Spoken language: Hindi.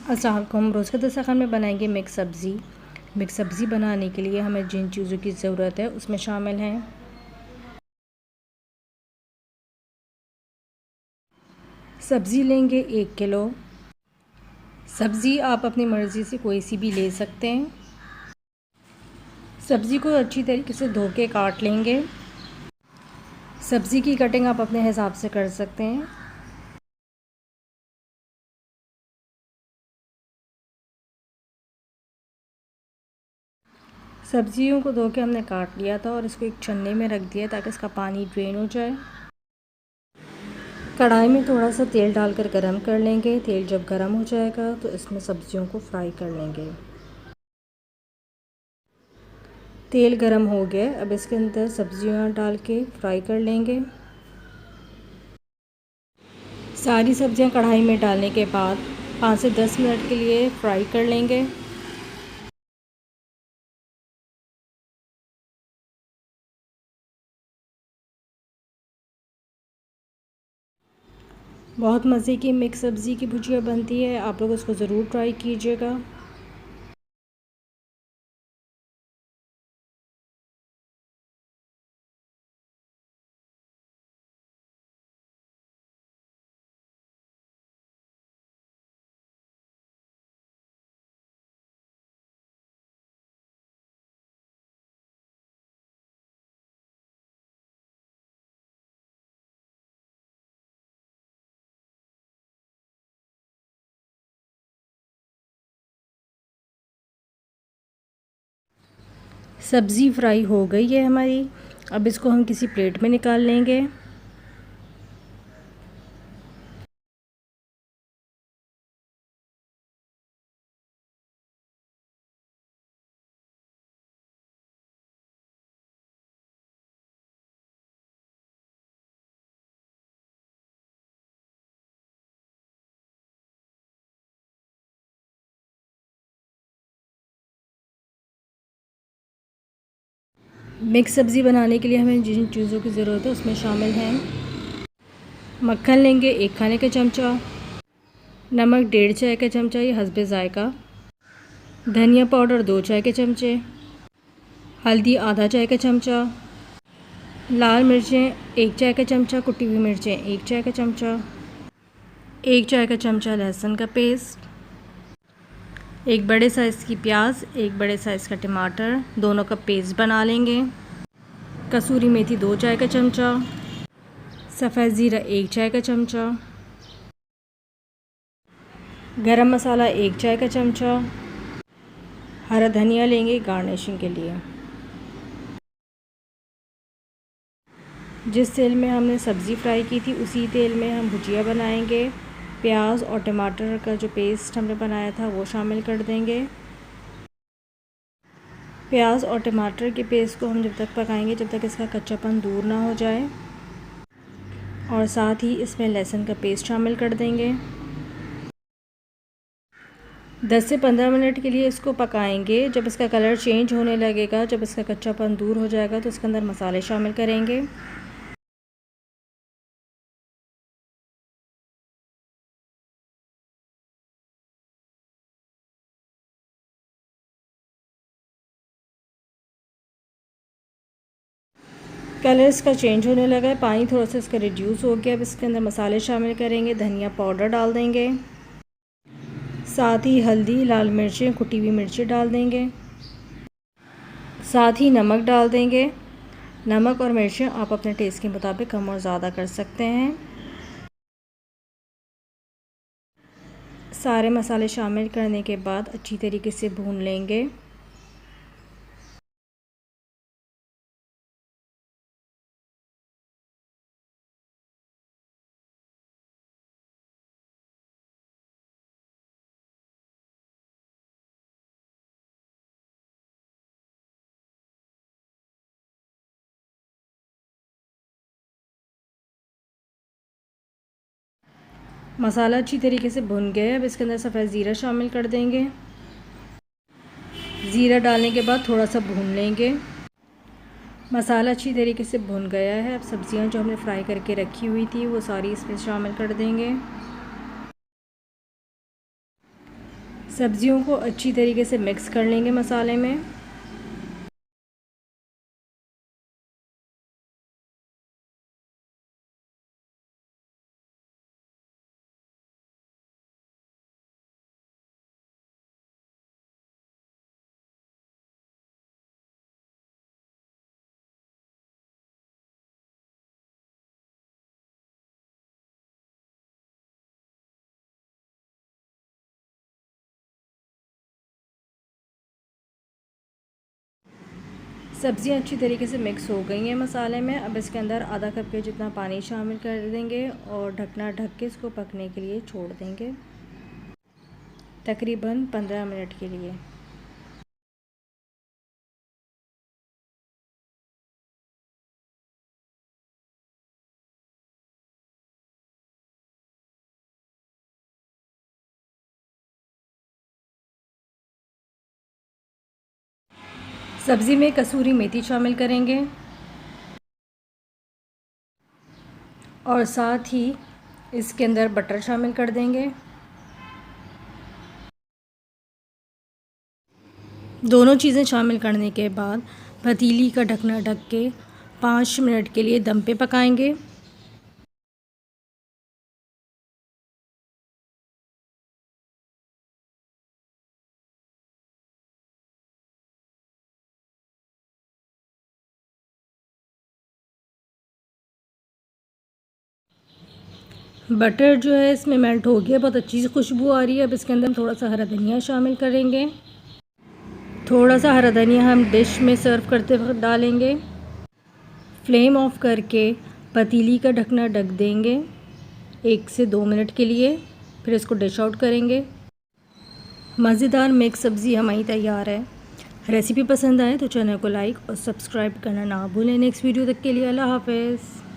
अस्सलाम वालेकुम। रोज़ का दस्तरखान में बनाएंगे मिक्स सब्ज़ी। मिक्स सब्ज़ी बनाने के लिए हमें जिन चीज़ों की ज़रूरत है उसमें शामिल हैं सब्ज़ी लेंगे 1 किलो। सब्ज़ी आप अपनी मर्ज़ी से कोई सी भी ले सकते हैं। सब्ज़ी को अच्छी तरीके से धो के काट लेंगे। सब्ज़ी की कटिंग आप अपने हिसाब से कर सकते हैं। सब्जियों को धो के हमने काट लिया था और इसको एक छन्नी में रख दिया ताकि इसका पानी ड्रेन हो जाए। कढ़ाई में थोड़ा सा तेल डालकर गरम कर लेंगे। तेल जब गरम हो जाएगा तो इसमें सब्जियों को फ्राई कर लेंगे। तेल गरम हो गया, अब इसके अंदर सब्जियां डाल के फ्राई कर लेंगे। सारी सब्जियां कढ़ाई में डालने के बाद 5 से 10 मिनट के लिए फ्राई कर लेंगे। बहुत मज़े की मिक्स सब्ज़ी की भुजिया बनती है, आप लोग उसको ज़रूर ट्राई कीजिएगा। सब्ज़ी फ्राई हो गई है हमारी, अब इसको हम किसी प्लेट में निकाल लेंगे। मिक्स सब्ज़ी बनाने के लिए हमें जिन चीज़ों की ज़रूरत है उसमें शामिल हैं मक्खन लेंगे 1 खाने का चमचा, नमक 1.5 चाय का चमचा या हस्बे ज़ायका, धनिया पाउडर 2 चाय के चमचे, हल्दी आधा चाय का चमचा, लाल मिर्चें 1 चाय का चमचा, कुटी हुई मिर्चें 1 चाय का चमचा, 1 चाय का चमचा लहसुन का पेस्ट, 1 बड़े साइज़ की प्याज, 1 बड़े साइज़ का टमाटर, दोनों का पेस्ट बना लेंगे। कसूरी मेथी 2 चाय का चमचा, सफ़ेद ज़ीरा 1 चाय का चमचा, गरम मसाला 1 चाय का चमचा, हरा धनिया लेंगे गार्निशिंग के लिए। जिस तेल में हमने सब्ज़ी फ्राई की थी उसी तेल में हम भुजिया बनाएंगे। प्याज और टमाटर का जो पेस्ट हमने बनाया था वो शामिल कर देंगे। प्याज और टमाटर के पेस्ट को हम जब तक पकाएंगे जब तक इसका कच्चापन दूर ना हो जाए, और साथ ही इसमें लहसुन का पेस्ट शामिल कर देंगे। 10 से 15 मिनट के लिए इसको पकाएंगे। जब इसका कलर चेंज होने लगेगा, जब इसका कच्चापन दूर हो जाएगा तो इसके अंदर मसाले शामिल करेंगे। कलर इसका चेंज होने लगा है, पानी थोड़ा सा इसका रिड्यूस हो गया। अब इसके अंदर मसाले शामिल करेंगे, धनिया पाउडर डाल देंगे, साथ ही हल्दी, लाल मिर्चें, कुटी हुई मिर्चें डाल देंगे, साथ ही नमक डाल देंगे। नमक और मिर्चें आप अपने टेस्ट के मुताबिक कम और ज़्यादा कर सकते हैं। सारे मसाले शामिल करने के बाद अच्छी तरीके से भून लेंगे। मसाला अच्छी तरीके से भुन गया है, अब इसके अंदर सफ़ेद ज़ीरा शामिल कर देंगे। ज़ीरा डालने के बाद थोड़ा सा भून लेंगे। मसाला अच्छी तरीके से भुन गया है, अब सब्ज़ियां जो हमने फ्राई करके रखी हुई थी वो सारी इसमें शामिल कर देंगे। सब्जियों को अच्छी तरीके से मिक्स कर लेंगे मसाले में। सब्ज़ियाँ अच्छी तरीके से मिक्स हो गई हैं मसाले में। अब इसके अंदर आधा कप के जितना पानी शामिल कर देंगे और ढकना ढक के इसको पकने के लिए छोड़ देंगे तकरीबन 15 मिनट के लिए। सब्ज़ी में कसूरी मेथी शामिल करेंगे और साथ ही इसके अंदर बटर शामिल कर देंगे। दोनों चीज़ें शामिल करने के बाद पतीली का ढकना ढक के 5 मिनट के लिए दम पे पकाएंगे। बटर जो है इसमें मेल्ट हो गया, बहुत अच्छी सी खुशबू आ रही है। अब इसके अंदर हम थोड़ा सा हरा धनिया शामिल करेंगे। थोड़ा सा हरा धनिया हम डिश में सर्व करते वक्त डालेंगे। फ्लेम ऑफ करके पतीली का ढकना ढक देंगे 1 से 2 मिनट के लिए, फिर इसको डिश आउट करेंगे। मज़ेदार मिक्स सब्ज़ी हमारी तैयार है। रेसिपी पसंद आए तो चैनल को लाइक और सब्सक्राइब करना ना भूलें। नेक्स्ट वीडियो तक के लिए अल्लाह हाफ़िज़।